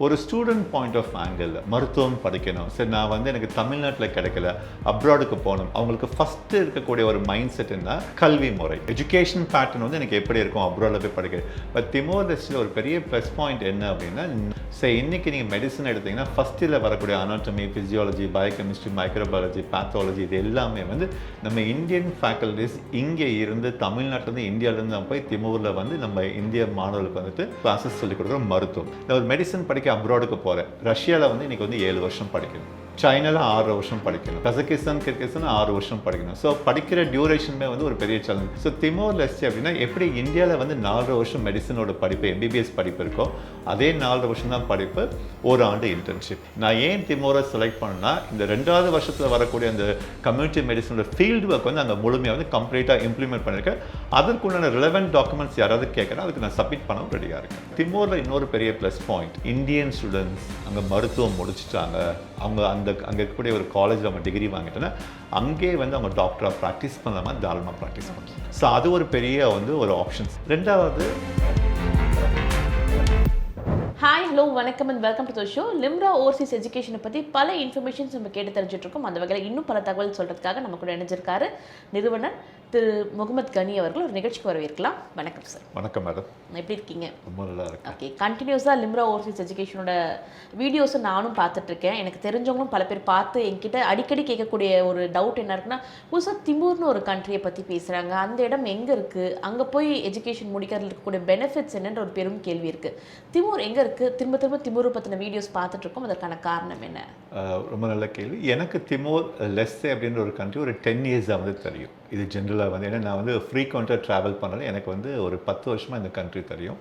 ஒரு student point of angle மருத்துவம் படிக்கணும். சரி, நான் வந்து எனக்கு தமிழ்நாட்டில் கிடைக்கல, அப்ராடுக்கு போகணும். அவங்களுக்கு ஃபஸ்ட்டு இருக்கக்கூடிய ஒரு மைண்ட் செட் என்ன, கல்வி முறை, எஜுகேஷன் பேட்டர்ன் வந்து எனக்கு எப்படி இருக்கும் அப்ராடில் போய் படிக்கிறது. பட் திமோர் லெஸ்டில் ஒரு பெரிய ப்ளஸ் பாயிண்ட் என்ன அப்படின்னா, சரி இன்றைக்கி நீங்கள் மெடிசன் எடுத்திங்கன்னா ஃபஸ்ட் இயரில் வரக்கூடிய anatomy, physiology, biochemistry, microbiology, pathology இது எல்லாமே வந்து நம்ம இந்தியன் ஃபேக்கல்டிஸ் இங்கே இருந்து தமிழ்நாட்டிலேருந்து இந்தியாவிலேருந்து நம்ம போய் திமோரில் வந்து நம்ம இந்திய மாணவர்களுக்கு வந்துட்டு கிளாஸஸ் சொல்லிக் கொடுக்குறோம். மருத்துவம் ஒரு மெடிசன் படிக்க அப்ராடுக்கு போகிறேன். ரஷ்யாவில் வந்து இன்றைக்கி வந்து 7 வருஷம் படிக்கணும், சைனாவில் 6 வருஷம் படிக்கணும், கசகிஸ்தான், கிர்கிஸ்தான் 6 வருஷம் படிக்கணும். ஸோ படிக்கிற டியூரேஷனுமே வந்து ஒரு பெரிய சேலஞ்ச். ஸோ திமோர் லெஸ்டி அப்படின்னா எப்படி இந்தியாவில் வந்து 4 வருஷம் மெடிசனோட படிப்பு எம்பிபிஎஸ் படிப்பு இருக்கோ அதே 4 வருஷம் தான் படிப்பு, ஒரு ஆண்டு இன்டர்ன்ஷிப். நான் ஏன் திமோரை செலக்ட் பண்ணேன்னா, இந்த 2வது வருஷத்தில் வரக்கூடிய அந்த கம்யூனிட்டி மெடிசனோட ஃபீல்டு ஒர்க் வந்து அங்கே முழுமையாக வந்து கம்ப்ளீட்டாக இம்ப்ளிமெண்ட் பண்ணியிருக்கேன். அதற்குண்டான ரிலவெண்ட் டாக்குமெண்ட்ஸ் யாராவது கேட்குறேன், அதுக்கு நான் சப்மிட் பண்ணவும் ரெடியாக இருக்கேன். திமோரில் இன்னொரு பெரிய ப்ளஸ் பாயிண்ட், இந்தியன் ஸ்டூடெண்ட்ஸ் அங்கே மருத்துவம் முடிச்சுட்டாங்க, அவங்க அங்கே இருக்கக்கூடிய ஒரு காலேஜில் அவங்க டிகிரி வாங்கிட்டோன்னா அங்கேயே வந்து அவங்க டாக்டராக ப்ராக்டிஸ் பண்ணாமல் தாராளமாக ப்ராக்டிஸ் பண்ணுறாங்க. ஸோ அது ஒரு பெரிய வந்து ஒரு ஆப்ஷன்ஸ். ரெண்டாவது, ஹாய், ஹலோ, வணக்கம் and welcome to the show. Limra overseas எஜுகேஷனை பற்றி பல இன்ஃபர்மேஷன்ஸ் நம்ம கேட்டு தெரிஞ்சுட்டு இருக்கோம். அந்த வகையில் இன்னும் பல தகவல் சொல்கிறதுக்காக நம்ம கூட இணைஞ்சிருக்காரு நிறுவனர் திரு முகமது கனி அவர்கள். ஒரு நிகழ்ச்சிக்கு வரவேற்கலாம். வணக்கம் சார். வணக்கம் மேடம், எப்படி இருக்கீங்க? ரொம்ப நல்லா இருக்கு. ஓகே, கண்டினியூஸாக லிம்ரா ஓவர்சீஸ் எஜுகேஷனோட வீடியோஸை நானும் பார்த்துட்ருக்கேன். எனக்கு தெரிஞ்சவங்களும் பல பேர் பார்த்து என்கிட்ட அடிக்கடி கேட்கக்கூடிய ஒரு டவுட் என்ன இருக்குன்னா, புதுசாக திமூர்னு ஒரு கண்ட்ரியை பற்றி பேசுகிறாங்க, அந்த இடம் எங்கே இருக்குது, அங்கே போய் எஜுகேஷன் முடிக்கிறதுல இருக்கக்கூடிய பெனிஃபிட்ஸ் என்னன்ற ஒரு பெரும் கேள்வி இருக்குது. திமூர் எங்கே இருக்குது? திரும்ப திரும்ப திமூரை பற்றின வீடியோஸ் பார்த்துட்ருக்கோம். அதற்கான காரணம் என்ன? ரொம்ப நல்ல கேள்வி. எனக்கு திமோர் லெஸ்டே அப்படின்ற ஒரு கண்ட்ரி ஒரு 10 இயர்ஸாக வந்து தெரியும். இது ஜென்ரலாக வந்து ஏன்னா நான் வந்து ஃப்ரீக்வெண்ட்டாக ட்ராவல் பண்ணல, எனக்கு வந்து ஒரு 10 வருஷமாக இந்த கண்ட்ரி தெரியும்.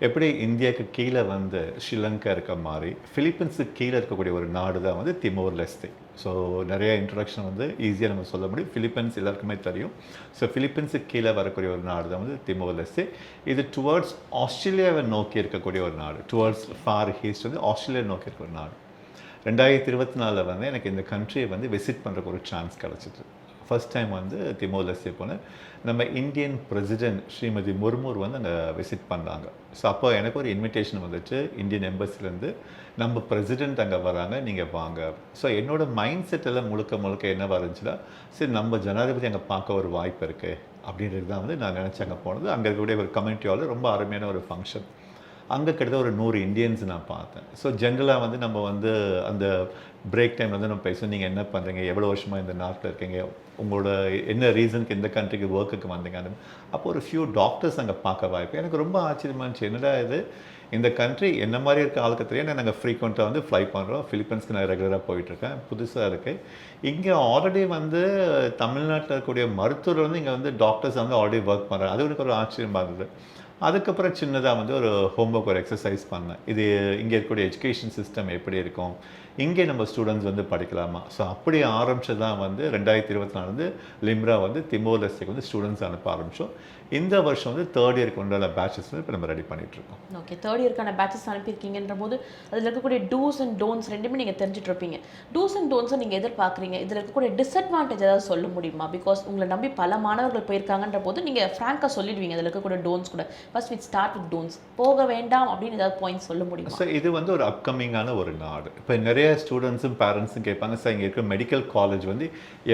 எப்படி இந்தியாவுக்கு கீழே வந்து ஸ்ரீலங்கா இருக்க மாதிரி ஃபிலிப்பீன்ஸுக்கு கீழே இருக்கக்கூடிய ஒரு நாடு தான் வந்து திமோர் லெஸ்டே. ஸோ நிறைய இன்ட்ரடக்ஷன் வந்து ஈஸியாக நம்ம சொல்ல முடியும். ஃபிலிப்பீன்ஸ் எல்லாருக்குமே தெரியும். ஸோ ஃபிலிப்பீன்ஸுக்கு கீழே வரக்கூடிய ஒரு நாடு தான் வந்து திமோர் லெஸ்டே. இது டுவர்ட்ஸ் ஆஸ்திரேலியாவை நோக்கி இருக்கக்கூடிய ஒரு நாடு, டுவர்ட்ஸ் ஃபார் ஈஸ்ட் வந்து ஆஸ்திரேலியா நோக்கி இருக்க ஒரு நாடு. 2024 வந்து எனக்கு இந்த கண்ட்ரியை வந்து விசிட் பண்ணுறக்கு ஒரு சான்ஸ் கிடச்சிது. ஃபர்ஸ்ட் டைம் வந்து திமோர் லெஸ்டே போனேன். நம்ம இந்தியன் பிரசிடென்ட் ஸ்ரீமதி முர்மு வந்து அங்கே விசிட் பண்ணாங்க. ஸோ அப்போ எனக்கு ஒரு இன்விடேஷன் வந்துச்சு இந்தியன் எம்பசிலேருந்து, நம்ம பிரசிடென்ட் அங்கே வராங்க, நீங்கள் வாங்க. ஸோ என்னோடய மைண்ட் செட்டெல்லாம் முழுக்க என்ன இருந்துச்சுன்னா, சரி நம்ம ஜனாதிபதி அங்கே பார்க்க ஒரு வாய்ப்பு இருக்குது அப்படின்றது தான் வந்து நான் நினச்சி அங்கே போனது. அங்கே இருக்கக்கூடிய ஒரு கம்யூனிட்டி ஹாலில் ரொம்ப அருமையான ஒரு ஃபங்க்ஷன். அங்கே கிட்டத்தட்ட ஒரு 100 இந்தியன்ஸ் நான் பார்த்தேன். ஸோ ஜென்ரலாக வந்து நம்ம வந்து அந்த பிரேக் டைம் வந்து நம்ம பேசுவோம், நீங்கள் என்ன பண்ணுறீங்க, எவ்வளோ வருஷமாக இந்த நாட்டில் இருக்கீங்க, உங்களோட என்ன ரீசனுக்கு இந்த கண்ட்ரிக்கு ஒர்க்குக்கு வந்தீங்க. அப்போ ஒரு ஃபியூ டாக்டர்ஸ் அங்கே பார்க்க வாய்ப்பு. எனக்கு ரொம்ப ஆச்சரியமாக இருந்துச்சு, என்னடா இது இந்த கண்ட்ரி என்ன மாதிரி இருக்க ஆளுக்கு தெரியும். நாங்கள் ஃப்ரீக்வெண்ட்டாக வந்து ஃப்ளை பண்ணுறோம், ஃபிலிப்பீன்ஸ்க்கு நான் ரெகுலராக போயிட்டுருக்கேன், புதுசாக இருக்குது. இங்கே ஆல்ரெடி வந்து தமிழ்நாட்டில் இருக்கக்கூடிய மருத்துவர் வந்து இங்கே வந்து டாக்டர்ஸ் வந்து ஆல்ரெடி ஒர்க் பண்ணுறாங்க. அது எனக்கு ஒரு ஆச்சரியமாக இருந்தது. அதுக்கப்புறம் சின்னதாக வந்து ஒரு ஹோம்ஒர்க் ஒரு எக்ஸசைஸ் பண்ணேன். இது இங்கே இருக்கக்கூடிய எஜுகேஷன் சிஸ்டம் எப்படி இருக்கும், இங்கே நம்ம ஸ்டூடெண்ட்ஸ் வந்து படிக்கலாமா. ஸோ அப்படி ஆரம்பிச்சது தான் வந்து 2024 வந்து லிம்ரா வந்து திமோர் லெஸ்டேக்கு வந்து ஸ்டூடெண்ட்ஸ் அனுப்ப ஆரம்பித்தோம். இந்த வருஷம் வந்து 3rd இயருக்கு உண்டான பேட்சஸ் வந்து இப்போ நம்ம ரெடி பண்ணிகிட்ருக்கோம். ஓகே, 3rd இயர்க்கான பேட்சஸ் அனுப்பியிருக்கீங்கன்ற போது அதில் இருக்கக்கூடிய டூஸ் அண்ட் டோன்ட்ஸ் ரெண்டுமே நீங்கள் தெரிஞ்சுட்டு இருப்பீங்க. டூஸ் அண்ட் டோன்ட்ஸை நீங்கள் எதிர்பார்க்குறீங்க, இதில் இருக்கக்கூடிய டிஸ்அட்வான்டேஜ் ஏதாவது சொல்ல முடியுமா? பிகாஸ் உங்களை நம்பி பல மாணவர்கள் போயிருக்காங்கன்ற போது நீங்கள் ஃப்ராங்காக சொல்லிடுவீங்க அதில் இருக்கக்கூடிய டோன்ட்ஸ் கூட. First with start with don'ts, போக வேண்டாம் அப்படின்னு ஏதாவது பாயிண்ட்ஸ் சொல்ல முடியுமா? ஸோ இது வந்து ஒரு அப்கமிங்கான ஒரு நாடு. இப்போ நிறைய ஸ்டூடெண்ட்ஸும் பேரண்ட்ஸும் கேட்பாங்க, சார் இங்கே இருக்கிற மெடிக்கல் காலேஜ் வந்து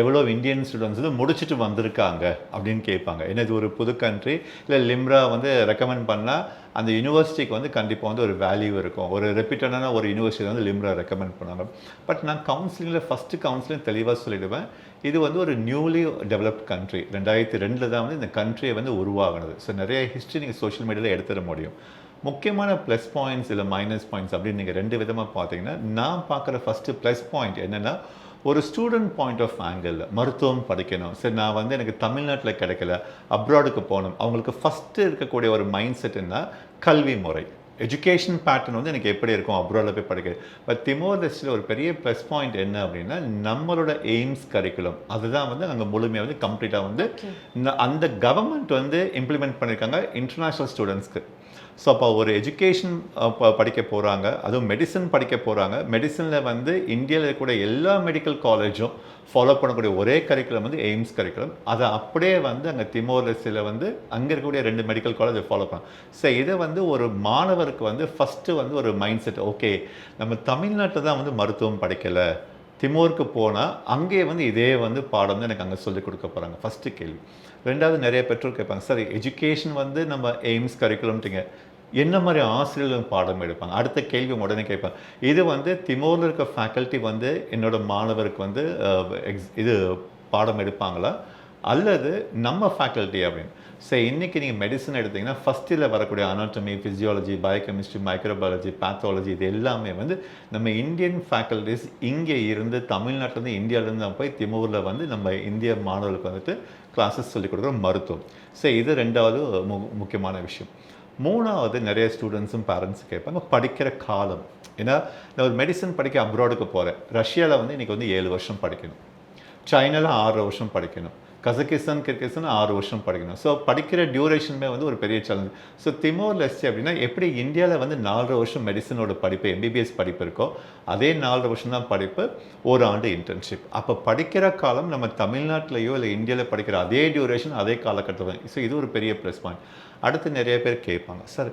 எவ்வளோ இந்தியன் ஸ்டூடெண்ட்ஸ் வந்து முடிச்சுட்டு வந்திருக்காங்க அப்படின்னு கேட்பாங்க. ஏன்னா இது ஒரு புது கண்ட்ரி, இல்லை லிம்ரா வந்து ரெக்கமெண்ட் பண்ணால் அந்த யூனிவர்சிட்டிக்கு வந்து கண்டிப்பாக வந்து ஒரு வேல்யூ இருக்கும். ஒரு ரெப்யூட்டடான ஒரு யூனிவர்சிட்டி வந்து லிம்ரா ரெக்கமெண்ட் பண்ணாங்க. பட் நான் கவுன்சிலிங்கில் ஃபஸ்ட்டு கவுன்சிலிங் தெளிவாக சொல்லிவிடுவேன், இது வந்து ஒரு நியூலி டெவலப்ட் கண்ட்ரி. 2002 தான் வந்து இந்த கண்ட்ரியை வந்து உருவாகினது. ஸோ நிறைய ஹிஸ்ட்ரி நீங்கள் சோஷியல் மீடியாவில் எடுத்துட முடியும். முக்கியமான ப்ளஸ் பாயிண்ட்ஸ் இல்லை மைனஸ் பாயிண்ட்ஸ் அப்படின்னு நீங்கள் 2 விதமாக பார்த்தீங்கன்னா, நான் பார்க்குற ஃபஸ்ட்டு ப்ளஸ் பாயிண்ட் என்னென்னா, ஒரு ஸ்டூடெண்ட் பாயிண்ட் ஆஃப் ஆங்கிள் மருத்துவம் படிக்கணும். சரி, நான் வந்து எனக்கு தமிழ்நாட்டில் கிடைக்கல, அப்ராடுக்கு போகணும். அவங்களுக்கு ஃபஸ்ட்டு இருக்கக்கூடிய ஒரு மைண்ட் செட் என்ன, கல்வி முறை, எஜுகேஷன் பேட்டர்ன் வந்து எனக்கு எப்படி இருக்கும் அப்ராடில் போய் படிக்கிறது. பட் திமோர் லெஸ்டில் ஒரு பெரிய ப்ளஸ் பாயிண்ட் என்ன அப்படின்னா, நம்மளோட எய்ம்ஸ் கரிக்குலம் அதுதான் வந்து அங்கே முழுமையாக வந்து கம்ப்ளீட்டாக வந்து அந்த கவர்மெண்ட் வந்து இம்ப்ளிமெண்ட் பண்ணியிருக்காங்க இன்டர்நேஷ்னல் ஸ்டூடெண்ட்ஸ்க்கு. ஸோ அப்போ ஒரு எஜுகேஷன் படிக்க போகிறாங்க, அதுவும் மெடிசன் படிக்க போகிறாங்க. மெடிசனில் வந்து இந்தியாவில் இருக்கக்கூடிய எல்லா மெடிக்கல் காலேஜும் ஃபாலோ பண்ணக்கூடிய ஒரே கரிக்குலம் வந்து எய்ம்ஸ் கரிக்குலம். அதை அப்படியே வந்து அங்கே திமோர் லெஸ்டில் வந்து அங்கே இருக்கக்கூடிய 2 மெடிக்கல் காலேஜை ஃபாலோ பண்ணாங்க. ஸோ இதை வந்து ஒரு மாணவருக்கு வந்து ஃபஸ்ட்டு வந்து ஒரு மைண்ட் செட், ஓகே நம்ம தமிழ்நாட்டில் தான் வந்து மருத்துவம் படிக்கலை, திமோருக்கு போனால் அங்கே வந்து இதே வந்து பாடம் தான் எனக்கு அங்கே சொல்லிக் கொடுக்க போகிறாங்க. ஃபஸ்ட்டு கேள்வி. ரெண்டாவது, நிறைய பெற்றோர் கேட்பாங்க, சார் எஜுகேஷன் வந்து நம்ம எய்ம்ஸ் கரிக்குலம்ட்டிங்க, என்ன மாதிரி ஆசிரியர்கள் பாடம் எடுப்பாங்க? அடுத்த கேள்வி உடனே கேட்பாங்க, இது வந்து திமோரில் இருக்க ஃபேக்கல்ட்டி வந்து என்னோட மாணவருக்கு வந்து இது பாடம் எடுப்பாங்களா அல்லது நம்ம ஃபேக்கல்ட்டி அப்படின்னு. ஸோ இன்றைக்கி நீங்கள் மெடிசன் எடுத்திங்கன்னா ஃபஸ்ட் இயரில் வரக்கூடிய anatomy, physiology, biochemistry, microbiology, pathology இது எல்லாமே வந்து நம்ம இந்தியன் ஃபேக்கல்ட்டிஸ் இங்கே இருந்து தமிழ்நாட்டிலேருந்து இந்தியாவிலேருந்து தான் போய் திமோரில் வந்து நம்ம இந்திய மாணவர்களுக்கு வந்துட்டு கிளாஸஸ் சொல்லிக் கொடுக்குற மருத்துவம். ஸோ இது ரெண்டாவது முக்கியமான விஷயம். மூணாவது, நிறைய ஸ்டூடெண்ட்ஸும் பேரண்ட்ஸும் கேட்பாங்க படிக்கிற காலம். ஏன்னா நான் ஒரு மெடிசன் படிக்க அப்ராடுக்கு போகிறேன். ரஷ்யாவில் வந்து இன்றைக்கி வந்து 7 வருஷம் படிக்கணும், சைனாவில் 6 வருஷம் படிக்கணும், கசகிஸ்தான், கிர்கிஸ்தான் 6 வருஷம் படிக்கணும். ஸோ படிக்கிற டியூரேஷனுமே வந்து ஒரு பெரிய சேலஞ்ச். ஸோ திமோர் லெஸ்டே அப்படின்னா எப்படி இந்தியாவில் வந்து 4 வருஷம் மெடிசனோட படிப்பு எம்பிபிஎஸ் படிப்பு இருக்கோ அதே 4 வருஷம் தான் படிப்பு, 1 ஆண்டு இன்டர்ன்ஷிப். அப்போ படிக்கிற காலம் நம்ம தமிழ்நாட்டிலையோ இல்லை இந்தியாவில் படிக்கிற அதே டியூரேஷன் அதே காலகட்டம். ஸோ இது ஒரு பெரிய ப்ளஸ் பாயிண்ட். அடுத்து நிறைய பேர் கேட்பாங்க, சார்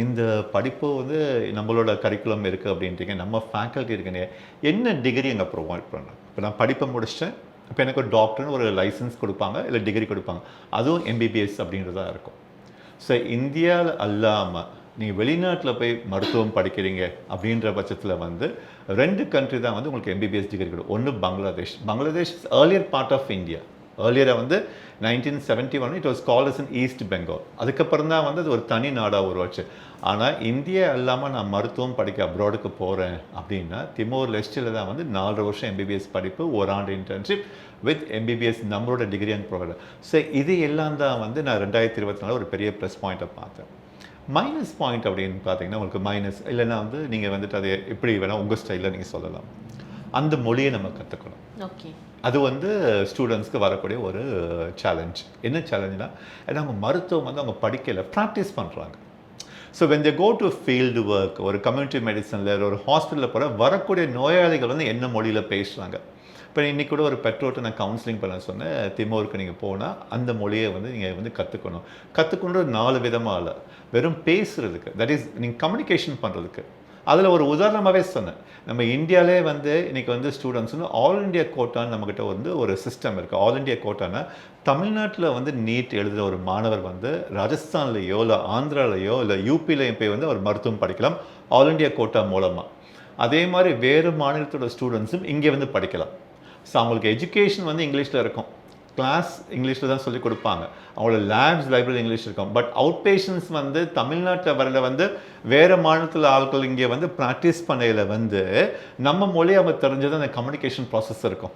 இந்த படிப்பு வந்து நம்மளோட கரிக்குலம் இருக்குது அப்படின்ட்டுங்க, நம்ம ஃபேக்கல்ட்டி இருக்குங்க, என்ன டிகிரி அங்கே ப்ரொவைட் பண்ணுறோம்? இப்போ நான் படிப்பை முடிச்சிட்டேன், இப்போ எனக்கு ஒரு டாக்டர்னு ஒரு லைசன்ஸ் கொடுப்பாங்க, இல்லை டிகிரி கொடுப்பாங்க, அதுவும் எம்பிபிஎஸ் அப்படின்றதா இருக்கும். ஸோ இந்தியாவில் அல்லாமல் நீங்கள் வெளிநாட்டில் போய் மருத்துவம் படிக்கிறீங்க அப்படின்ற பட்சத்தில் வந்து 2 கண்ட்ரி தான் வந்து உங்களுக்கு எம்பிபிஎஸ் டிகிரி கொடுக்கும். ஒன்று Bangladesh. Bangladesh is earlier part of India. ஏர்லியராக வந்து 1971 it was called as in East Bengal. அதுக்கப்புறம் தான் வந்து அது ஒரு தனி நாடாக உருவாச்சு. ஆனால் இந்தியா இல்லாமல் நான் மருத்துவம் படிக்க அப்ராடுக்கு போகிறேன் அப்படின்னா திமோர் லெஸ்டில் தான் வந்து 4 வருஷம் எம்பிபிஎஸ் படிப்பு, 1 ஆண்டு இன்டர்ன்ஷிப் வித் எம்பிபிஎஸ் நம்மளோட டிகிரி அண்ட் ப்ரொவைடர். ஸோ இது எல்லாம் தான் வந்து நான் 2024 ஒரு பெரிய ப்ளஸ் பாயிண்ட்டை பார்த்தேன். மைனஸ் பாயிண்ட் அப்படின்னு பார்த்தீங்கன்னா உங்களுக்கு மைனஸ் இல்லைன்னா வந்து நீங்கள் வந்துட்டு அதை எப்படி வேணால் உங்கள் ஸ்டைலில் நீங்கள் சொல்லலாம், அந்த மொழியை நம்ம கற்றுக்கணும். ஓகே, அது வந்து ஸ்டூடெண்ட்ஸ்க்கு வரக்கூடிய ஒரு சேலஞ்ச். என்ன சேலஞ்சுனா, ஏன்னா அவங்க மருத்துவம் வந்து அவங்க படிக்கலை, ப்ராக்டிஸ் பண்ணுறாங்க. So when they go to field work, ஒரு கம்யூனிட்டி மெடிசனில் ஒரு ஹாஸ்பிட்டலில் போகிற வரக்கூடிய நோயாளிகள் வந்து என்ன மொழியில் பேசுகிறாங்க. இப்போ இன்றைக்கி கூட ஒரு பெற்றோர்கிட்ட நான் கவுன்சிலிங் பண்ண சொன்னேன், திமோருக்கு நீங்கள் போனால் அந்த மொழியை வந்து நீங்கள் வந்து கற்றுக்கொண்டு 4 விதமாக இல்லை, வெறும் பேசுகிறதுக்கு, தட் இஸ் நீங்கள் கம்யூனிகேஷன் பண்ணுறதுக்கு. அதில் ஒரு உதாரணமாகவே சொன்னேன், நம்ம இந்தியாவிலே வந்து இன்றைக்கி வந்து ஸ்டூடெண்ட்ஸ் வந்து ஆல் இண்டியா கோட்டான்னு நம்மக்கிட்ட வந்து ஒரு சிஸ்டம் இருக்குது. ஆல் இண்டியா கோட்டானா தமிழ்நாட்டில் வந்து நீட் எழுதுகிற ஒரு மாணவர் வந்து ராஜஸ்தான்லேயோ இல்லை ஆந்திராலேயோ இல்லை யூபிலையோ போய் வந்து அவர் மருத்துவம் படிக்கலாம் ஆல் இண்டியா கோட்டா மூலமாக. அதே மாதிரி வேறு மாநிலத்தோட ஸ்டூடெண்ட்ஸும் இங்கே வந்து படிக்கலாம். ஸோ அவங்களுக்கு எஜுகேஷன் வந்து இங்கிலீஷில் இருக்கும், கிளாஸ் இங்கிலீஷில் தான் சொல்லிக் கொடுப்பாங்க, அவங்களோட லேப்ஸ் லைப்ரரி இங்கிலீஷ் இருக்கும். பட் அவுட் பேஷன்ஸ் வந்து தமிழ்நாட்டில் வரல வந்து வேறு மாநிலத்தில் ஆட்கள் இங்கே வந்து ப்ராக்டிஸ் பண்ணையில் வந்து நம்ம மொழி அவங்க தெரிஞ்சது அந்த கம்யூனிகேஷன் ப்ராசஸ் இருக்கும்.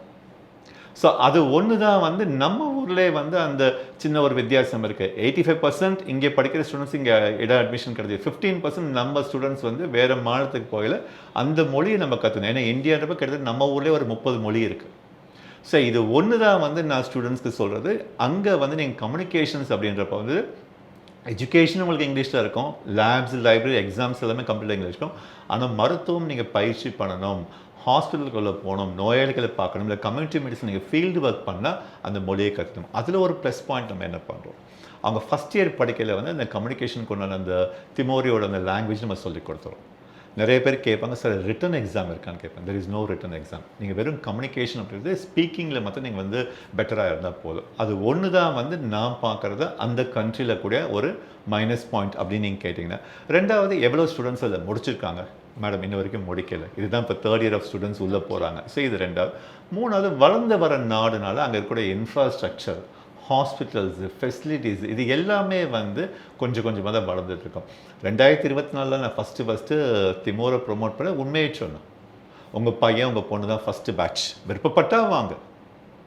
ஸோ அது ஒன்று தான் வந்து நம்ம ஊர்லேயே வந்து அந்த சின்ன ஒரு வித்தியாசம் இருக்குது. 85% இங்கே படிக்கிற ஸ்டூடெண்ட்ஸ் இங்கே அட்மிஷன் கிடையாது, 15% நம்ம ஸ்டூடெண்ட்ஸ் வந்து வேறு மாநிலத்துக்கு போகல அந்த மொழியை நம்ம கற்றுக்கணும். ஏன்னா இந்தியான்றப்ப கிட்டத்தட்ட நம்ம ஊர்லேயே ஒரு 30 மொழி இருக்குது. ஸோ இது ஒன்று தான் வந்து நான் ஸ்டூடெண்ட்ஸ்க்கு சொல்கிறது. அங்கே வந்து நீங்கள் கம்யூனிகேஷன்ஸ் அப்படின்றப்ப வந்து எஜுகேஷன் உங்களுக்கு இங்கிலீஷில் இருக்கும், லேப்ஸ் லைப்ரரி எக்ஸாம்ஸ் எல்லாமே கம்ப்ளீட்டாக இங்கிலீஷ் இருக்கும். ஆனால் மருத்துவம் நீங்கள் பயிற்சி பண்ணணும், ஹாஸ்பிட்டலுக்குள்ளே போகணும், நோயாளிகளை பார்க்கணும், இல்லை கம்யூனிட்டி மெடிசன் நீங்கள் ஃபீல்டு ஒர்க் பண்ணால் அந்த மொழியை கற்றுக்கணும். அதில் ஒரு ப்ளஸ் பாயிண்ட் நம்ம என்ன பண்ணுறோம், அவங்க ஃபஸ்ட் இயர் படிக்கையில் வந்து அந்த கம்யூனிகேஷனுக்கு உண்டான அந்த திமோரியோட அந்த லாங்குவேஜ் நம்ம சொல்லிக் கொடுத்துறோம். நிறைய பேர் கேட்பாங்க, சார் ரிட்டன் எக்ஸாம் இருக்கான்னு கேட்பாங்க. There is no written exam. நீங்கள் வெறும் கம்யூனிகேஷன் அப்படின்றது ஸ்பீக்கிங்கில் மட்டும் நீங்கள் வந்து பெட்டராக இருந்தால் போதும். அது ஒன்று தான் வந்து நான் பார்க்குறது அந்த கண்ட்ரியில் கூட ஒரு மைனஸ் பாயிண்ட் அப்படின்னு நீங்கள் கேட்டிங்கன்னா. ரெண்டாவது, எவ்வளோ ஸ்டூடெண்ட்ஸ் அதை முடிச்சிருக்காங்க? மேடம் இன்ன வரைக்கும் முடிக்கலை, இதுதான் இப்போ 3rd இயர் ஆஃப் ஸ்டூடெண்ட்ஸ் உள்ளே போகிறாங்க. ஸோ இது ரெண்டாவது. மூணாவது, வளர்ந்து வர நாடுனால அங்கே இருக்கக்கூடிய இன்ஃப்ராஸ்ட்ரக்சர், ஹாஸ்பிட்டல்ஸு, ஃபெசிலிட்டிஸ் இது எல்லாமே வந்து கொஞ்சம் கொஞ்சமாக தான் வளர்ந்துட்டுருக்கோம். 2024 நான் ஃபஸ்ட்டு திமோரை ப்ரொமோட் பண்ண உண்மையை சொன்னேன். உங்கள் பையன் உங்கள் பொண்ணு தான் ஃபஸ்ட்டு பேட்ச், விருப்பப்பட்டால் வாங்க,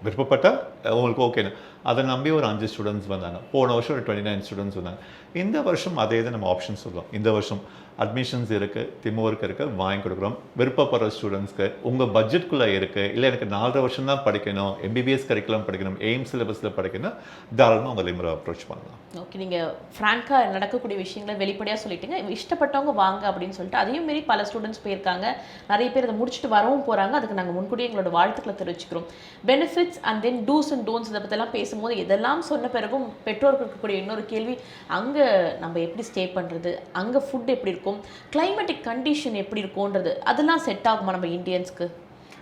விருப்பப்பட்டால் உங்களுக்கு ஓகேன்னு அதை நம்பி ஒரு 5 ஸ்டூடெண்ட்ஸ் வந்தாங்க. போன வருஷம் ஒரு 29 ஸ்டூடெண்ட்ஸ் வந்தாங்க. இந்த வருஷம் அதே தான் நம்ம ஆப்ஷன் சொல்லுவோம். இந்த வருஷம் அட்மிஷன்ஸ் இருக்குது, திமோருக்கு இருக்குது, வாங்கி கொடுக்குறோம். விருப்பப்படுற ஸ்டூடெண்ட்ஸ்க்கு உங்கள் பட்ஜெட்குள்ளே இருக்குது, இல்லை எனக்கு 4.5 வருஷம் தான் படிக்கணும், எம்பிபிஎஸ் கரிக்குலம் படிக்கணும், எய்ம்ஸ் சிலபஸில் படிக்கணும், தாராளமாக உங்கள் லிமரை அப்ரோச் பண்ணலாம். ஓகே, நீங்கள் ஃப்ராங்காக நடக்கக்கூடிய விஷயங்களை வெளிப்படையாக சொல்லிட்டீங்க. இஷ்டப்பட்டவங்க வாங்க அப்படின்னு சொல்லிட்டு அதையும் மீறி பல ஸ்டூடெண்ட்ஸ் போயிருக்காங்க. நிறைய பேர் அதை முடிச்சுட்டு வரவும் போகிறாங்க. அதுக்கு நாங்கள் முன்கூட்டியே எங்களோட வாழ்த்துக்களை தெரிவிச்சுக்கிறோம். Benefits and then dos and don'ts இதை பற்றிலாம் பேசும்போது இதெல்லாம் சொன்ன பிறகும் பெற்றோருக்கு இருக்கக்கூடிய இன்னொரு கேள்வி, அங்கே நம்ம எப்படி ஸ்டே பண்ணுறது, அங்கே ஃபுட் எப்படி இருக்கும், கிளைமேட்டிக் கண்டிஷன் எப்படி இருக்கும்ன்றது, அதெல்லாம் செட் ஆகுமா நம்ம இந்தியன்ஸ்க்கு?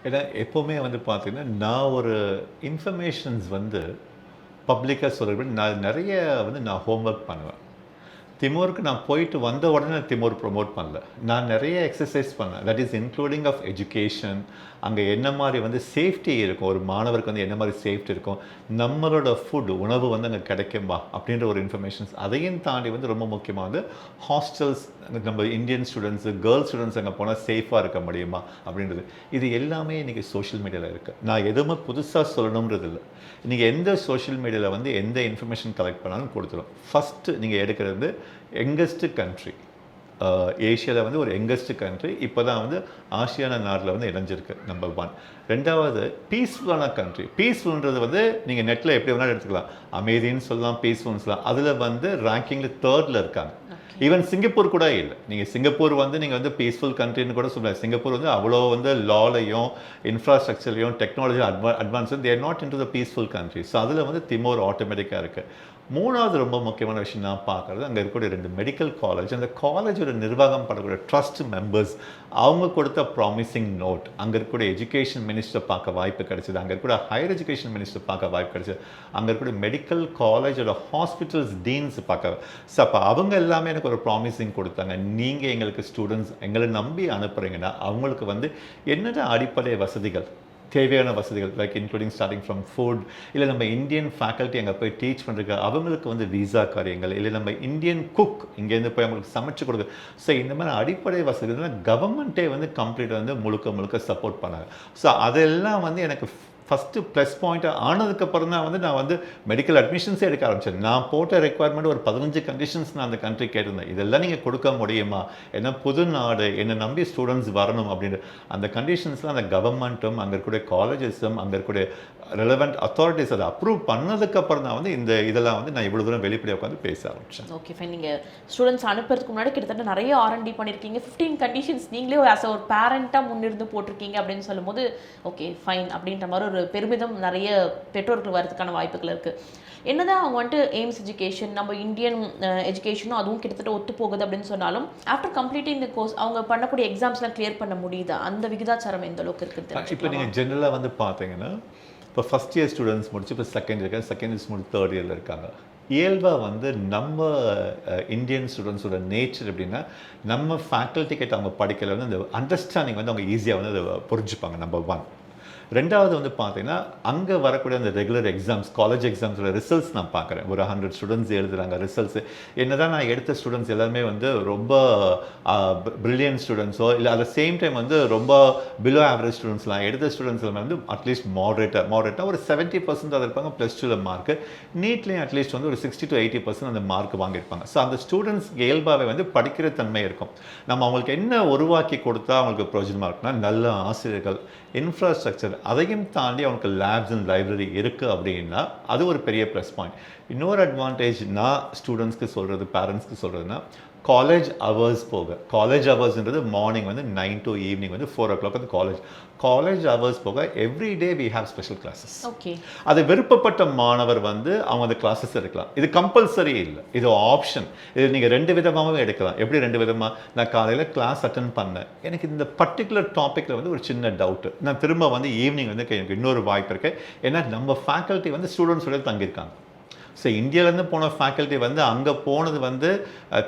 ஏன்னா எப்போவுமே வந்து பார்த்தீங்கன்னா நான் ஒரு இன்ஃபர்மேஷன்ஸ் வந்து பப்ளிக்காக சொல்கிறேன். நான் நிறைய வந்து நான் ஹோம்ஒர்க் பண்ணுவேன். திமோருக்கு நான் போயிட்டு வந்த உடனே திமோர் ப்ரொமோட் பண்ணல. நான் நிறைய எக்ஸசைஸ் பண்ணேன். That is including of education. அங்கே என்ன மாதிரி வந்து சேஃப்டி இருக்கும், ஒரு மாணவருக்கு வந்து என்ன மாதிரி சேஃப்டி இருக்கும், நம்மளோட ஃபுட் உணவு வந்து அங்கே கிடைக்கும்பா அப்படின்ற ஒரு இன்ஃபர்மேஷன்ஸ். அதையும் தாண்டி வந்து ரொம்ப முக்கியமாக வந்து ஹாஸ்டல்ஸ், நம்ம இந்தியன் ஸ்டூடெண்ட்ஸு கேர்ள்ஸ் ஸ்டூடெண்ட்ஸ் அங்கே போனால் சேஃபாக இருக்க முடியுமா அப்படின்றது. இது எல்லாமே இன்றைக்கி சோஷியல் மீடியாவில் இருக்குது. நான் எதுவுமே புதுசாக சொல்லணுன்றது இல்லை. நீங்கள் எந்த சோஷியல் மீடியாவில் வந்து எந்த இன்ஃபர்மேஷன் கலெக்ட் பண்ணாலும் கொடுத்துரும். ஃபஸ்ட்டு நீங்கள் எடுக்கிறது வந்து யங்கஸ்ட் கண்ட்ரி, ஏஷியாவில் வந்து ஒரு யங்கஸ்ட் கண்ட்ரி இப்போ தான் வந்து ஆசியான நாட்டில் வந்து இணைஞ்சிருக்கு நம்பர் 1. ரெண்டாவது பீஸ்ஃபுல்லான கண்ட்ரி. பீஸ்ஃபுல்ன்றது வந்து நீங்கள் நெட்டில் எப்படி வேணாலும் எடுத்துக்கலாம், அமைதின்னு சொல்லலாம், பீஸ்ஃபுல்னு சொல்லலாம். அதில் வந்து ரேங்கிங்கில் 3rd இருக்காங்க. ஈவன் சிங்கப்பூர் கூட இல்லை. நீங்கள் சிங்கப்பூர் வந்து நீங்கள் வந்து பீஸ்ஃபுல் கண்ட்ரின்னு கூட சொல்லலாம். சிங்கப்பூர் வந்து அவ்வளோ வந்து லாலையும் இன்ஃப்ராஸ்ட்ரக்சர்லையும் technology advance, they're not in to the peaceful country. So அதில் வந்து திமோர் ஆட்டோமேட்டிக்காக இருக்குது. 3வது ரொம்ப முக்கியமான விஷயம் நான் பார்க்குறது, அங்கே இருக்கக்கூடிய 2 மெடிக்கல் காலேஜ், அந்த காலேஜோட நிர்வாகம் பண்ணக்கூடிய ட்ரஸ்ட் மெம்பர்ஸ், அவங்க கொடுத்த ப்ராமிசிங் நோட், அங்கே இருக்கக்கூடிய எஜுகேஷன் மினிஸ்டர் பார்க்க வாய்ப்பு கிடைச்சிது, அங்கே இருக்கக்கூடிய ஹையர் எஜுகேஷன் மினிஸ்டர் பார்க்க வாய்ப்பு கிடைச்சிது, அங்கே இருக்கக்கூடிய மெடிக்கல் காலேஜோட ஹாஸ்பிட்டல்ஸ் டீன்ஸ் பார்க்க. ஸோ அப்போ அவங்க எல்லாமே எனக்கு ஒரு ப்ராமிசிங் கொடுத்தாங்க. நீங்கள் எங்களுக்கு ஸ்டூடெண்ட்ஸ் எங்களை நம்பி அனுப்புகிறீங்கன்னா அவங்களுக்கு வந்து என்னென்ன அடிப்படை வசதிகள், தேவையான வசதிகள், like including starting from food, இல்லை நம்ம இந்தியன் ஃபேக்கல்ட்டி அங்கே போய் டீச் பண்ணுறதுக்கு அவங்களுக்கு வந்து விசா காரியங்கள், இல்லை நம்ம இந்தியன் குக் இங்கேருந்து போய் அவங்களுக்கு சமைச்சு கொடுக்கு. ஸோ இந்த மாதிரி அடிப்படை வசதிகள் கவர்மெண்ட்டே வந்து கம்ப்ளீட்டாக வந்து முழுக்க சப்போர்ட் பண்ணாங்க. ஸோ அதெல்லாம் வந்து எனக்கு ஃபஸ்ட்டு ப்ளஸ் பாயிண்ட்டாக ஆனதுக்கப்புறம் தான் வந்து நான் வந்து மெடிக்கல் அட்மிஷன்ஸே எடுக்க ஆரம்பித்தேன். நான் போட்ட ரெக்குவயர்மெண்ட் ஒரு 15 கண்டிஷன்ஸ் நான் அந்த கண்ட்ரி கேட்டிருந்தேன். இதெல்லாம் நீங்கள் கொடுக்க முடியுமா, ஏன்னா புது நாடு, என்னை நம்பி ஸ்டூடெண்ட்ஸ் வரணும் அப்படின்ற அந்த கண்டிஷன்ஸ்லாம் அந்த கவர்மெண்ட்டும் அங்கே இருக்கக்கூடிய காலேஜஸும் அங்கே இருக்கக்கூடிய ரெலவெண்ட் அத்தாரிட்டிஸ் அதை அப்ரூவ் பண்ணதுக்கப்புறம் தான் வந்து இந்த இதெல்லாம் வந்து நான் இவ்வளோ தூரம் வெளிப்படையாக உட்காந்து பேச ஆரம்பித்தேன். Okay fine. நீங்கள் ஸ்டூடெண்ட்ஸ் அனுப்புறதுக்கு முன்னாடி கிட்டத்தட்ட நிறைய R&D பண்ணியிருக்கீங்க. 15 கண்டிஷன்ஸ் நீங்களே ஆஸ் ஒரு பேரண்ட்டாக முன்னிருந்து போட்டிருக்கீங்க அப்படின்னு சொல்லும்போது ஓகே ஃபைன் அப்படின்ற மாதிரி ஒரு பெருமிதம் நிறைய பெற்றோர்கள் வரதுக்கான வாய்ப்புகள் இருக்குது. என்னதான் அவங்க வந்துட்டு எய்ம்ஸ் எஜுகேஷன், நம்ம இந்தியன் எஜுகேஷனும் அதுவும் கிட்டத்தட்ட ஒத்து போகுது அப்படின்னு சொன்னாலும் ஆஃப்டர் கம்ப்ளீட்டிங் இந்த கோர்ஸ் அவங்க பண்ணக்கூடிய எக்ஸாம்ஸ்லாம் கிளியர் பண்ண முடியுதா? அந்த விகிதாச்சாரம் எந்த அளவுக்கு இருக்குது? இப்போ நீங்கள் ஜென்ரலாக வந்து பார்த்தீங்கன்னா இப்போ ஃபஸ்ட் இயர் ஸ்டூடெண்ட்ஸ் முடிச்சு இப்போ செகண்ட் இயர்ஸ் முடிச்சு 3rd இயரில் இருக்காங்க. இயல்பாக வந்து நம்ம இந்தியன் ஸ்டூடெண்ட்ஸோட நேச்சர் எப்படின்னா, நம்ம ஃபேக்கல்ட்டி கிட்ட அவங்க படிக்கல வந்து அந்த அண்டர்ஸ்டாண்டிங் வந்து அவங்க ஈஸியாக வந்து அதை புரிஞ்சுப்பாங்க. நம்பர் 1. ரெண்டாவது வந்து பார்த்தீங்கன்னா அங்கே வரக்கூடிய அந்த ரெகுலர் எக்ஸாம்ஸ், காலேஜ் எக்ஸாம்ஸோட ரிசல்ட்ஸ் நான் பார்க்குறேன். ஒரு 100 ஸ்டூடெண்ட்ஸ் எழுதுகிறாங்க ரிசல்ட்ஸு. என்ன தான் நான் எடுத்த ஸ்டூடெண்ட்ஸ் எல்லாருமே வந்து ரொம்ப பிரில்லியன்ட் ஸ்டூடெண்ட்ஸோ இல்லை அட் த சேம் டைம் வந்து ரொம்ப பிலோ ஆவரேஜ் ஸ்டூடெண்ட்ஸ்லாம் எடுத்த ஸ்டூடெண்ட்ஸ் எல்லாமே வந்து அட்லீஸ்ட் மாடரேட்டாக ஒரு 70% அது இருப்பாங்க. +2 மார்க்கு, நீட்லேயும் அட்லீஸ்ட் வந்து ஒரு 60 to 80% அந்த மார்க் வாங்கியிருப்பாங்க. ஸோ அந்த ஸ்டூடெண்ட்ஸ் இயல்பாகவே வந்து படிக்கிற தன்மை இருக்கும். நம்ம அவங்களுக்கு என்ன உருவாக்கி கொடுத்தா அவங்களுக்கு பிரயோஜனமாக இருக்குன்னா, நல்ல ஆசிரியர்கள், இன்ஃப்ராஸ்ட்ரக்சர், அதையும் தாண்டி அவனுக்கு லேப்ஸ் அண்ட் லைப்ரரி இருக்குது அப்படின்னா அது ஒரு பெரிய ப்ளஸ் பாயிண்ட். இன்னொரு அட்வான்டேஜ் நான் ஸ்டூடெண்ட்ஸ்க்கு சொல்கிறது, பேரண்ட்ஸ்க்கு சொல்கிறதுனா, காலேஜ் ஹவர்ஸ் போக, காலேஜ் ஹவர்ஸ்ன்றது மார்னிங் வந்து 9 to ஈவினிங் வந்து 4 o'clock வந்து காலேஜ் ஹவர்ஸ் போக every day we have special classes. Okay, அது விருப்பப்பட்ட மாணவர் வந்து அவங்க அந்த கிளாஸஸ் எடுக்கலாம். இது கம்பல்சரி இல்லை, இது ஆப்ஷன். இது நீங்கள் 2 விதமாகவே எடுக்கலாம். எப்படி 2 விதமாக? நான் காலையில் கிளாஸ் அட்டன் பண்ணேன், எனக்கு இந்த பர்டிகுலர் டாப்பிக்கில் வந்து ஒரு சின்ன டவுட்டு, நான் திரும்ப வந்து ஈவினிங் வந்து எனக்கு இன்னொரு வாய்ப்பு இருக்குது. ஏன்னா நம்ம ஃபேக்கல்ட்டி வந்து ஸ்டூடெண்ட்ஸோட தங்கியிருக்காங்க. ஸோ இந்தியாவிலேருந்து போன ஃபேக்கல்ட்டி வந்து அங்கே போனது வந்து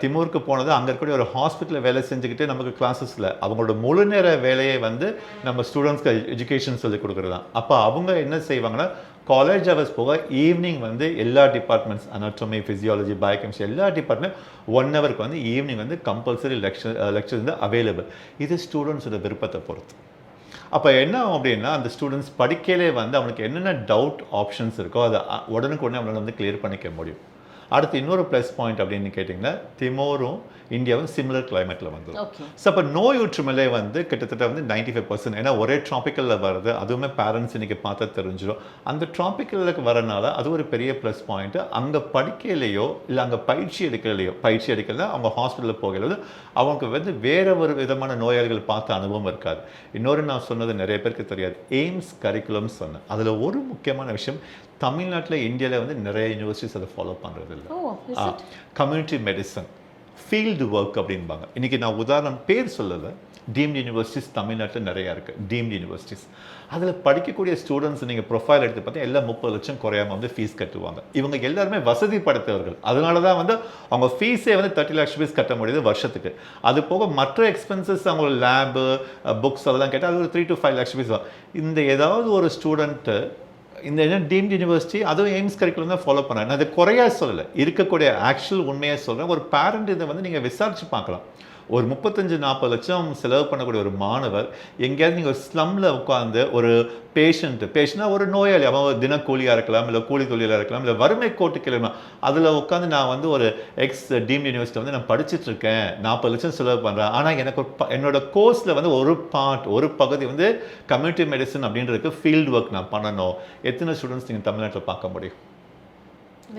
திமூருக்கு போனது அங்கே இருக்கக்கூடிய ஒரு ஹாஸ்பிட்டலில் வேலை செஞ்சுக்கிட்டு நமக்கு கிளாஸஸில் அவங்களோட முழு நேர வேலையை வந்து நம்ம ஸ்டூடெண்ட்ஸ்க்கு எஜுகேஷன் சொல்லி கொடுக்குறது தான். அப்போ அவங்க என்ன செய்வாங்கன்னா, காலேஜ் ஹவர்ஸ் போக ஈவினிங் வந்து எல்லா டிபார்ட்மெண்ட்ஸ், அனாட்டமி, ஃபிசியாலஜி, பயோகெமிஸ்ட்ரி எல்லா டிபார்ட்மெண்ட் 1 ஹவருக்கு வந்து ஈவினிங் வந்து கம்பல்சரி லெக்சர்ஸ் வந்து அவைலபிள். இது ஸ்டூடெண்ட்ஸோட விருப்பத்தை பொறுத்து. அப்போ என்ன ஆகும் அப்படின்னா அந்த ஸ்டூடெண்ட்ஸ் படிக்கையிலே வந்து அவனுக்கு என்னென்ன டவுட் ஆப்ஷன்ஸ் இருக்கோ அதை உடனுக்குடனே அவனால் வந்து கிளியர் பண்ணிக்க முடியும். அடுத்து இன்னொரு ப்ளஸ் பாயிண்ட் அப்படின்னு கேட்டிங்கன்னா திமோரும் இந்தியாவும் சிமிலர் கிளைமேட்டில் வந்துடும். ஸோ அப்போ நோயுற்றுமலே வந்து கிட்டத்தட்ட வந்து 95%, ஏன்னா ஒரே ட்ராபிக்கலில் வருது, அதுவுமே பேரண்ட்ஸ் இன்றைக்கி பார்த்தா தெரிஞ்சிடும். அந்த ட்ராபிக்கலுக்கு வரனால அது ஒரு பெரிய ப்ளஸ் பாயிண்ட்டு. அங்கே படிக்கையிலையோ இல்லை அங்கே பயிற்சி எடுக்கலைன்னா அவங்க ஹாஸ்பிட்டலில் போகிறது அவங்களுக்கு வந்து வேறு ஒரு விதமான நோயாளிகள் பார்த்த அனுபவம் இருக்காது. இன்னொரு நான் சொன்னது நிறைய பேருக்கு தெரியாது, எய்ம்ஸ் கரிக்குலம் சொன்னேன். அதில் ஒரு முக்கியமான விஷயம், தமிழ்நாட்டில் இந்தியாவில் வந்து நிறைய யூனிவர்சிட்டிஸ் அதை ஃபாலோ பண்ணுறது இல்லை. கம்யூனிட்டி மெடிசன் ஃபீல்டு ஒர்க் அப்படின்பாங்க. இன்றைக்கி நான் உதாரணம் பேர் சொல்லலை, டீம்டு யூனிவர்சிட்டிஸ் தமிழ்நாட்டில் நிறையா இருக்குது. டீம்டு யூனிவர்சிட்டிஸ் அதில் படிக்கக்கூடிய ஸ்டூடெண்ட்ஸ் நீங்கள் ப்ரொஃபைல் எடுத்து பார்த்தா எல்லாம் 30 லட்சம் குறையாமல் வந்து ஃபீஸ் கட்டுவாங்க. இவங்க எல்லாருமே வசதி படைத்தவர்கள். அதனால தான் வந்து அவங்க ஃபீஸே வந்து 30 லட்சம் ஃபீஸ் கட்ட முடியுது வருஷத்துக்கு. அது போக மற்ற எக்ஸ்பென்சஸ் அவங்க லேபு புக்ஸ் அதெல்லாம் கேட்டால் அது ஒரு 3 to 5 லட்சம் ஃபீஸ் தான். இந்த ஏதாவது ஒரு ஸ்டூடெண்ட்டு இந்த என்ன டீம்டு யூனிவர்சிட்டி அதுவும் எய்ம்ஸ் கரிக்குலம் தான் ஃபாலோ பண்ணேன். நான் அது குறையா சொல்லலை, இருக்கக்கூடிய ஆக்சுவல் உண்மையாக சொல்கிறேன். ஒரு பேரண்ட் இதை வந்து நீங்கள் விசாரித்து பார்க்கலாம். ஒரு 35-40 லட்சம் செலவு பண்ணக்கூடிய ஒரு மாணவர் எங்கேயாவது நீங்கள் ஒரு ஸ்லம்மில் உட்காந்து ஒரு பேஷண்ட்னா ஒரு நோயாளி, அவன் தினக்கூலியாக இருக்கலாம், இல்லை கூலி தொழிலாக இருக்கலாம், இல்லை வறுமை கோட்டுக்கு இருக்கலாம், அதில் உட்காந்து நான் வந்து ஒரு டீம்டு யூனிவர்சிட்டி வந்து நான் படிச்சுட்டு இருக்கேன், 40 லட்சம் செலவு பண்ணுறேன், ஆனால் எனக்கு என்னோட கோர்ஸில் வந்து ஒரு பகுதி வந்து கம்யூனிட்டி மெடிசன் அப்படின்றதுக்கு ஃபீல்டு ஒர்க் நான் பண்ணணும். எத்தனை ஸ்டூடெண்ட்ஸ் நீங்கள் தமிழ்நாட்டில் பார்க்க முடியும்?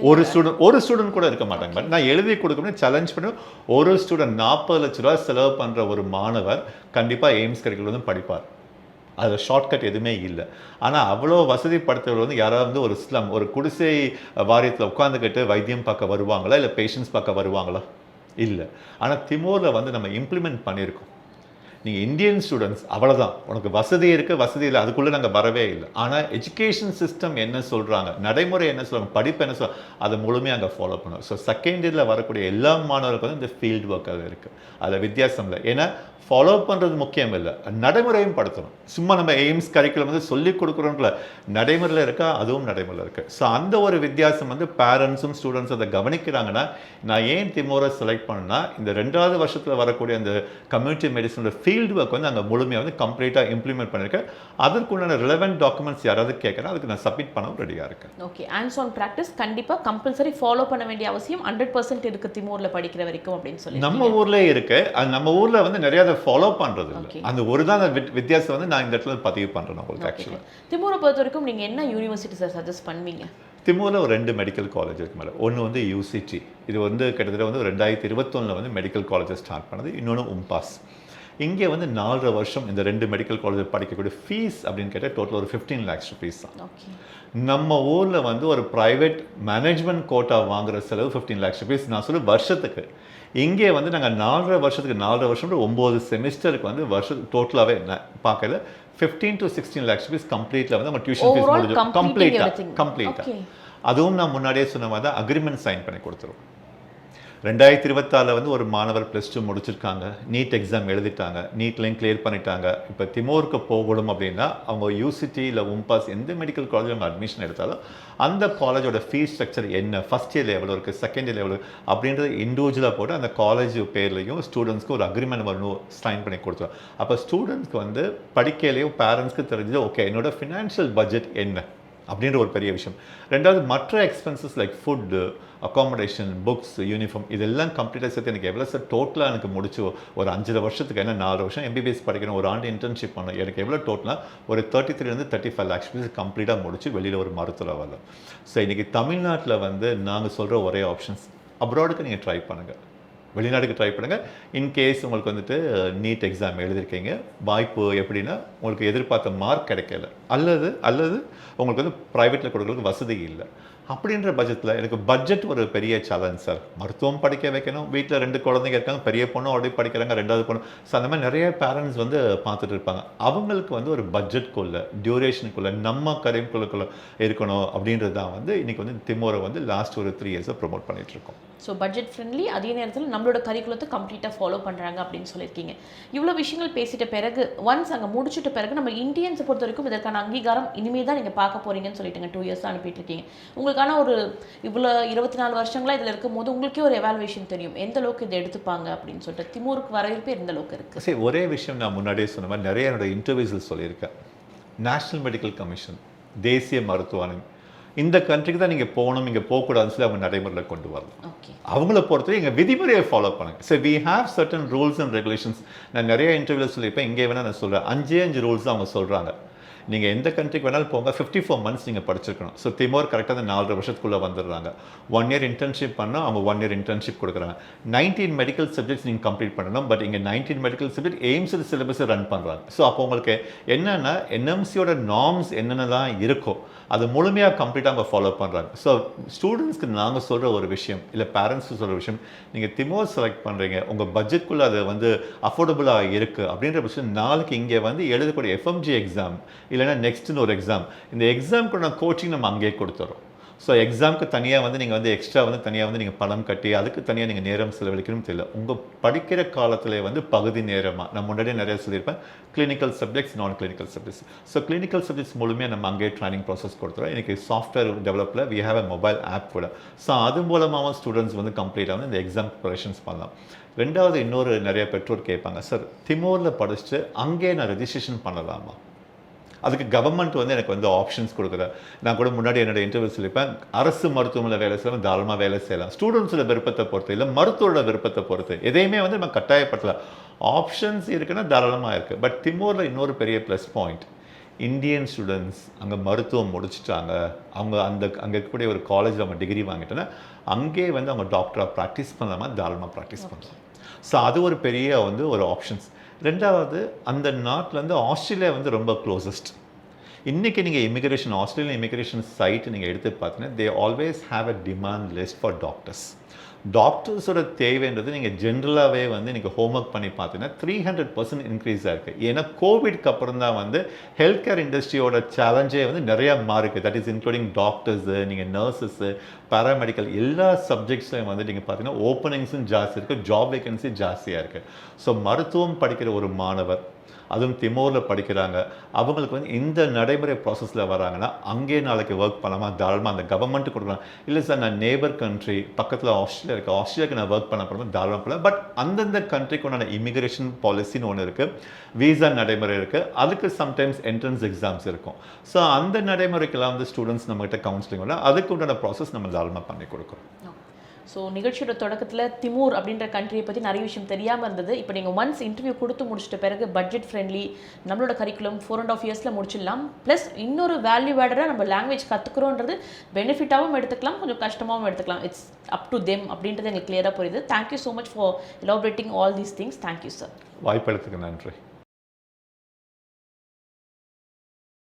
ஒரு ஸ்டூடெண்ட் கூட இருக்க மாட்டாங்க. பட் நான் எழுதி கொடுக்கணும், சேலஞ்ச் பண்ணி ஒரு ஸ்டூடெண்ட் 40 லட்ச ரூபா செலவு பண்ணுற ஒரு மாணவர் கண்டிப்பாக எய்ம்ஸ் கரிக்குலம் வந்து படிப்பார். அதில் ஷார்ட்கட் எதுவுமே இல்லை. ஆனால் அவ்வளோ வசதிப்படுத்தவர்கள் வந்து யாராவது வந்து ஒரு ஸ்லம் ஒரு குடிசை வாரியத்தில் உட்காந்துக்கிட்டு வைத்தியம் பார்க்க வருவாங்களா, இல்லை பேஷண்ட்ஸ் பார்க்க வருவாங்களா? இல்லை. ஆனால் திமோரில் வந்து நம்ம இம்ப்ளிமெண்ட் பண்ணியிருக்கோம். நீங்கள் இந்தியன் ஸ்டூடெண்ட்ஸ் அவ்வளோதான், உனக்கு வசதி இருக்குது வசதி இல்லை, அதுக்குள்ளே நாங்கள் வரவே இல்லை. ஆனால் எஜுகேஷன் சிஸ்டம் என்ன சொல்கிறாங்க, நடைமுறை என்ன சொல்கிறாங்க, படிப்பு என்ன சொல்கிறாங்க, அதை முழுமையாக அங்கே ஃபாலோ பண்ணுவோம். ஸோ செகண்ட் இயரில் வரக்கூடிய எல்லா மாணவர்களுக்கும் வந்து இந்த ஃபீல்டு ஒர்க் அது இருக்குது. அதில் வித்தியாசம் இல்லை. ஏன்னா ஃபாலோ பண்ணுறது முக்கியம் இல்லை, நடைமுறையும் படுத்தணும். சும்மா நம்ம எய்ம்ஸ் கரிக்குலம் வந்து சொல்லிக் கொடுக்குறோம்ல, நடைமுறையில் இருக்கா, அதுவும் நடைமுறையில் இருக்குது. ஸோ அந்த ஒரு வித்தியாசம் வந்து பேரண்ட்ஸும் ஸ்டூடெண்ட்ஸும் அதை கவனிக்கிறாங்கன்னா, நான் ஏன் திமோரை செலக்ட் பண்ணேன்னா இந்த 2வது வருஷத்தில் வரக்கூடிய அந்த கம்யூனிட்டி மெடிசனோட ஃபீல்டு ஒர்க் வந்து அங்கே முழுமையாக வந்து கம்ப்ளீட்டாக இம்ப்ளிமெண்ட் பண்ணியிருக்கேன். அதற்குண்டான ரிலவெண்ட் டாக்குமெண்ட்ஸ் யாராவது கேட்குறேன், அதுக்கு நான் சப்மிட் பண்ணவும் ரெடியாக இருக்கேன். ஓகே, ஹேண்ட்ஸ் ஆன் ப்ராக்டிஸ் கண்டிப்பாக கம்பல்சரி ஃபாலோ பண்ண வேண்டிய அவசியம் 100% இருக்குது திமோரில் படிக்கிற வரைக்கும் அப்படின்னு சொல்லி நம்ம ஊர்லேயே இருக்குது. அது நம்ம ஊரில் வந்து நிறையா ஃபாலோ பண்ணுறது இல்லை. அந்த ஒரு தான் வித்தியாசம் வந்து நான் இந்த இடத்துல பதிவு பண்ணுறேன் உங்களுக்கு. ஆக்சுவலாக திமோரை பொறுத்த வரைக்கும் நீங்கள் என்ன யூனிவர்சிட்டி சார் சஜஸ்ட் பண்ணுவீங்க? திமோரில் ஒரு 2 மெடிக்கல் காலேஜ் இருக்கு மேலே. ஒன்று வந்து யூசிடி, இது வந்து கிட்டத்தட்ட வந்து 2021 வந்து மெடிக்கல் காலேஜஸ் ஸ்டார்ட் பண்ணது. இன்னொன்று உம்பாஸ். இங்கே வந்து 4.5 வருஷம் இந்த 2 மெடிக்கல் காலேஜ் படிக்கக்கூடிய ஃபீஸ் அப்படின்னு கேட்டால் டோட்டல் ஒரு 15 lakhs ஃபீஸ் தான். நம்ம ஊரில் வந்து ஒரு ப்ரைவேட் மேனேஜ்மெண்ட் கோட்டா வாங்குகிற செலவு 15 lakhs ஃபீஸ். நான் சொல்ல வருஷத்துக்கு. இங்கே வந்து நாங்கள் 4.5 வருஷத்துக்கு 4.5 வருஷம் 9 செமிஸ்டருக்கு வந்து வருஷம் டோட்டலாகவே பார்க்கல 15 to 16 lakhs ஃபீஸ் கம்ப்ளீட்டில் வந்து அவங்க டியூஷன் ஃபீஸ் முடிஞ்சு கம்ப்ளீட்டாக. அதுவும் நான் முன்னாடியே சொன்ன மாதிரி தான் அக்ரிமெண்ட் சைன் பண்ணி கொடுத்துருவோம். 2024 வந்து ஒரு மாணவர் +2 முடிச்சிருக்காங்க, நீட் எக்ஸாம் எழுதிட்டாங்க, நீட்லையும் கிளியர் பண்ணிட்டாங்க. இப்போ திமோருக்கு போகணும் அப்படின்னா அவங்க யூசிடி இல்லை உம்பாஸ் எந்த மெடிக்கல் காலேஜ் அவங்க அட்மிஷன் எடுத்தாலும் அந்த காலேஜோட ஃபீஸ் ஸ்ட்ரக்சர் என்ன, ஃபஸ்ட் இயரில் எவ்வளோ இருக்குது, செகண்ட் இயரில் எவ்வளோ அப்படின்றது இண்டிவிஜுவலாக போட்டு அந்த காலேஜ் பேர்லையும் ஸ்டூடெண்ட்ஸ்க்கு ஒரு அக்ரிமெண்ட் வரணும் சைன் பண்ணி கொடுத்துருவோம். அப்போ ஸ்டூடெண்ட்ஸ்க்கு வந்து படிக்கையிலையும் பேரண்ட்ஸ்க்கு தெரிஞ்சது ஓகே என்னோட ஃபினான்ஷியல் பட்ஜெட் என்ன அப்படின்ற ஒரு பெரிய விஷயம். 2வது மற்ற expenses like food, accommodation, books, uniform இதெல்லாம் கம்ப்ளீட்டாக சேர்த்து எனக்கு எவ்வளோ சார் டோட்டலாக எனக்கு முடிச்சு ஒரு 5 வருஷத்துக்கு, ஏன்னா 4 வருஷம் MBBS படிக்கணும், ஒரு ஆண்டு இன்டர்ன்ஷிப் பண்ணணும், எனக்கு எவ்வளோ டோட்டலாக ஒரு 33-35 lakhs ஃபீஸ் கம்ப்ளீட்டாக முடிச்சு வெளியில் ஒரு மருத்துவ வரலாம். ஸோ இன்றைக்கி தமிழ்நாட்டில் வந்து நாங்கள் சொல்கிற ஒரே ஆப்ஷன்ஸ் அப்ராடுக்கு நீங்கள் ட்ரை பண்ணுங்கள், வெளிநாட்டுக்கு ட்ரை பண்ணுங்கள். இன்கேஸ் உங்களுக்கு வந்துட்டு நீட் எக்ஸாம் எழுதியிருக்கீங்க, வாய்ப்பு எப்படின்னா உங்களுக்கு எதிர்பார்த்த மார்க் கிடைக்கல, அல்லது உங்களுக்கு வந்து ப்ரைவேட்டில் கொடுக்குறதுக்கு வசதி இல்லை, அப்படின்ற பட்ஜெட்டில் எனக்கு பட்ஜெட் ஒரு பெரிய சேலஞ்ச் சார். மருத்துவம் படிக்க வைக்கணும், வீட்டில் 2 குழந்தைங்க இருக்காங்க, பெரிய பொண்ணும் ஆல்ரெடி படிக்கிறாங்க, 2வது பொண்ணு. ஸோ அந்த மாதிரி நிறைய பேரண்ட்ஸ் வந்து பார்த்துட்டு இருப்பாங்க. அவங்களுக்கு வந்து ஒரு பட்ஜெட்குள்ளே டியூரேஷனுக்குள்ளே நம்ம கரிக்குலக்குள்ளே இருக்கணும் அப்படின்றது தான் வந்து இன்றைக்கி வந்து திமோரை வந்து லாஸ்ட் ஒரு 3 இயர்ஸாக ப்ரொமோட் பண்ணிகிட்ருக்கோம். ஸோ பட்ஜெட் ஃப்ரெண்ட்லி, அதே நேரத்தில் நம்மளோட கரிக்குலத்தை கம்ப்ளீட்டாக ஃபாலோ பண்ணுறாங்க அப்படின்னு சொல்லியிருக்கீங்க. இவ்வளோ விஷயங்கள் பேசிட்ட பிறகு ஒன்ஸ் அங்கே முடிச்சிட்ட பிறகு நம்ம இந்தியன்ஸை பொறுத்த வரைக்கும் இதற்கான அங்கீகாரம் இனிமேல் தான் நீங்கள் பார்க்க போகிறீங்கன்னு சொல்லிட்டுங்க 2 இயர்ஸ் அனுப்பிட்டு இருக்கீங்க. உங்களுக்கு உங்களுக்கான ஒரு இவ்வளோ 24 வருஷங்களா இதில் இருக்கும்போது உங்களுக்கே ஒரு எவாலுவேஷன் தெரியும் எந்த அளவுக்கு இதை எடுத்துப்பாங்க அப்படின்னு சொல்லிட்டு திமூருக்கு வரவேற்பு எந்த அளவுக்கு இருக்குது. சரி, ஒரே விஷயம் நான் முன்னாடியே சொன்ன மாதிரி நிறைய என்னோட இன்டர்வியூஸில் சொல்லியிருக்கேன். நேஷ்னல் மெடிக்கல் கமிஷன், தேசிய மருத்துவ ஆணையம், இந்த கண்ட்ரிக்கு தான் நீங்கள் போகணும், இங்கே போகக்கூடாதுன்னு சொல்லி அவங்க நடைமுறையில் கொண்டு வரலாம். ஓகே, அவங்கள பொறுத்தவரை எங்கள் விதிமுறையை ஃபாலோ பண்ணுங்க. சரி, we have certain rules and regulations. நான் நிறைய இன்டர்வியூவில் சொல்லியிருப்பேன், இங்கே வேணால் நான் சொல்கிறேன். 5 ரூல்ஸ் தான் அவங்க சொல்கிறாங்க. நீங்கள் எந்த கண்ட்ரிக்கு வேணாலும் போங்க, 54 மந்த்ஸ் நீங்கள் படிச்சிருக்கணும். ஸோ திமோர் கரெக்டாக அந்த 4.5 வருஷத்துக்குள்ளே வந்துடுறாங்க. 1 இயர் இன்டர்ன்ஷிப் பண்ணால் அவங்க 1 இயர் இன்டர்ன்ஷிப் கொடுக்குறாங்க. 19 மெடிக்கல் சப்ஜெக்ட்ஸ் நீங்கள் கம்ப்ளீட் பண்ணணும். பட் இங்கே 19 மெடிக்கல் சப்ஜெக்ட் எய்ம்ஸ் சிலபஸை ரன் பண்ணுறாங்க. ஸோ அப்போ உங்களுக்கு என்னென்னா என்எம்சியோட நார்ம்ஸ் என்னென்னலாம் இருக்கோ அது முழுமையாக கம்ப்ளீட்டாக அவங்க ஃபாலோ பண்ணுறாங்க. ஸோ ஸ்டூடெண்ட்ஸ்க்கு நாங்கள் சொல்கிற ஒரு விஷயம், இல்லை பேரண்ட்ஸ்க்கு சொல்கிற விஷயம், நீங்கள் திமோர் செலக்ட் பண்ணுறீங்க, உங்கள் பட்ஜெட்குள்ளே அது வந்து அஃபோர்டபுளாக இருக்குது அப்படின்ற விஷயம், நாளைக்கு இங்கே வந்து எழுதக்கூடிய எஃப்எம்ஜி எக்ஸாம் இல்லைன்னா நெக்ஸ்ட்னு ஒரு எக்ஸாம், இந்த எக்ஸாம்க்கு கோச்சிங் நம்ம அங்கேயே கொடுத்துறோம். ஸோ எக்ஸாமுக்கு தனியாக வந்து நீங்கள் வந்து எக்ஸ்ட்ரா வந்து தனியாக வந்து நீங்கள் பணம் கட்டி அதுக்கு தனியாக நீங்கள் நேரம் செலவழிக்கணும்னு தெரியல. உங்கள் படிக்கிற காலத்தில் வந்து பகுதி நேரமாக நான் முன்னாடியே நிறைய சொல்லியிருப்பேன், கிளினிக்கல் சப்ஜெக்ட்ஸ், நான் clinical subjects. So clinical subjects முழுமையாக நம்ம அங்கேயே ட்ரைனிங் ப்ராசஸ் கொடுத்துறோம். எனக்கு சாஃப்ட்வேர் டெவலப்பில் we have a mobile app கூட. ஸோ அது மூலமாக ஸ்டூடெண்ட்ஸ் வந்து கம்ப்ளீட்டாக வந்து இந்த எக்ஸாம் ப்ரிப்பரேஷன்ஸ் பண்ணலாம். ரெண்டாவது, இன்னொரு நிறைய பெற்றோர் கேட்பாங்க, சார் திமோரில் படிச்சுட்டு அங்கேயே நான் ரெஜிஸ்ட்ரேஷன் பண்ணலாமா? அதுக்கு கவர்மெண்ட் வந்து எனக்கு வந்து ஆப்ஷன்ஸ் கொடுக்குற. நான் கூட முன்னாடி என்னோட இன்டர்வியூ சொல்லியிருப்பேன், அரசு மருத்துவமனையில் வேலை செய்யலாம், தாராளமாக வேலை செய்யலாம். ஸ்டூடெண்ட்ஸோட விருப்பத்தை பொறுத்து, இல்லை மருத்துவரோட விருப்பத்தை பொறுத்து, எதையுமே வந்து நம்ம கட்டாயப்படுத்தலாம். ஆப்ஷன்ஸ் இருக்குன்னா தாராளமாக இருக்குது. பட் திமோரில் இன்னொரு பெரிய ப்ளஸ் பாயிண்ட், இந்தியன் ஸ்டூடெண்ட்ஸ் அங்கே மருத்துவம் முடிச்சுட்டாங்க, அவங்க அங்கே இருக்கக்கூடிய ஒரு காலேஜில் அவங்க டிகிரி வாங்கிட்டோன்னா அங்கேயே வந்து அவங்க டாக்டராக ப்ராக்டிஸ் பண்ணலாமா, தாராளமாக ப்ராக்டிஸ் பண்ணலாம். ஸோ அது ஒரு பெரிய வந்து ஒரு ஆப்ஷன்ஸ். ரெண்டாவது, அந்த நாட்டில் வந்து ஆஸ்திரேலியா வந்து ரொம்ப க்ளோசஸ்ட். இன்றைக்கி நீங்கள் இமிக்ரேஷன், ஆஸ்திரேலியன் இமிக்ரேஷன் சைட் நீங்கள் எடுத்து பார்த்தீங்கன்னா, they always have a demand list for doctors. டாக்டர்ஸோட தேவைன்றது நீங்கள் ஜென்ரலாகவே வந்து நீங்கள் ஹோம்ஒர்க் பண்ணி பார்த்தீங்கன்னா 300% இன்க்ரீஸ் ஆகிருக்கு. ஏன்னா கோவிட்க்கு அப்புறம் தான் வந்து ஹெல்த் கேர் இண்டஸ்ட்ரியோட சேலஞ்சே வந்து நிறையா மாறிருக்கு. தட் இஸ் இன்க்ளூடிங் டாக்டர்ஸு, நீங்கள் நர்சஸ்ஸு, பேராமெடிக்கல் எல்லா சப்ஜெக்ட்ஸ்லையும் வந்து நீங்கள் பார்த்தீங்கன்னா ஓப்பனிங்ஸும் ஜாஸ்தி இருக்குது, ஜாப் வேகன்சி ஜாஸ்தியாக இருக்குது. ஸோ மருத்துவம் படிக்கிற ஒரு மாணவர், அதுவும் திமோரில் படிக்கிறாங்க, அவங்களுக்கு வந்து இந்த நடைமுறை ப்ராசஸில் வராங்கன்னா அங்கேயே நாளைக்கு ஒர்க் பண்ணலாமா, தாராளமாக அந்த கவர்மெண்ட்டு கொடுக்கலாம். இல்லை சார் நான் நேபர் கண்ட்ரி பக்கத்தில் ஆஸ்திரேலியா இருக்குது, ஆஸ்திரேலியாவுக்கு நான் ஒர்க் பண்ண போகிறோம், தாராளமாக பண்ணலாம். பட் அந்தந்த கண்ட்ரிக்கு உண்டான இமிக்ரேஷன் பாலிசின்னு ஒன்று இருக்குது, வீசா நடைமுறை இருக்குது, அதுக்கு சம்டைம்ஸ் என்ட்ரன்ஸ் எக்ஸாம்ஸ் இருக்கும். ஸோ அந்த நடைமுறைக்கெல்லாம் வந்து ஸ்டூடெண்ட்ஸ் நம்மகிட்ட கவுன்சிலிங் வந்தால் அதுக்கு உண்டான ப்ராசஸ் நம்ம தாராளமாக பண்ணி கொடுக்குறோம். ஸோ நிகழ்ச்சியோட தொடக்கத்தில் திமூர் அப்படின்ற கண்ட்ரியை பற்றி நிறைய விஷயம் தெரியாமல் இருந்தது. இப்போ நீங்கள் ஒன்ஸ் இன்டர்வியூ கொடுத்து முடிச்சிட்ட பிறகு பட்ஜெட் ஃப்ரெண்ட்லி, நம்மளோட கரிக்குலம் 4.5 இயர்ஸில் முடிச்சிடலாம். ப்ளஸ் இன்னொரு வேல்யூ ஆடராக நம்ம லாங்குவேஜ் கற்றுக்குறோன்றது பெனிஃபிட்டாகவும் எடுத்துக்கலாம், கொஞ்சம் கஷ்டமாகவும் எடுத்துக்கலாம். இட்ஸ் அப் டு தெம் அப்படின்றது எங்களுக்கு கிளியராக புரியுது. Thank you so much for elaborating all these things. Thank you sir. வாய்ப்பளித்ததுக்கு நன்றி.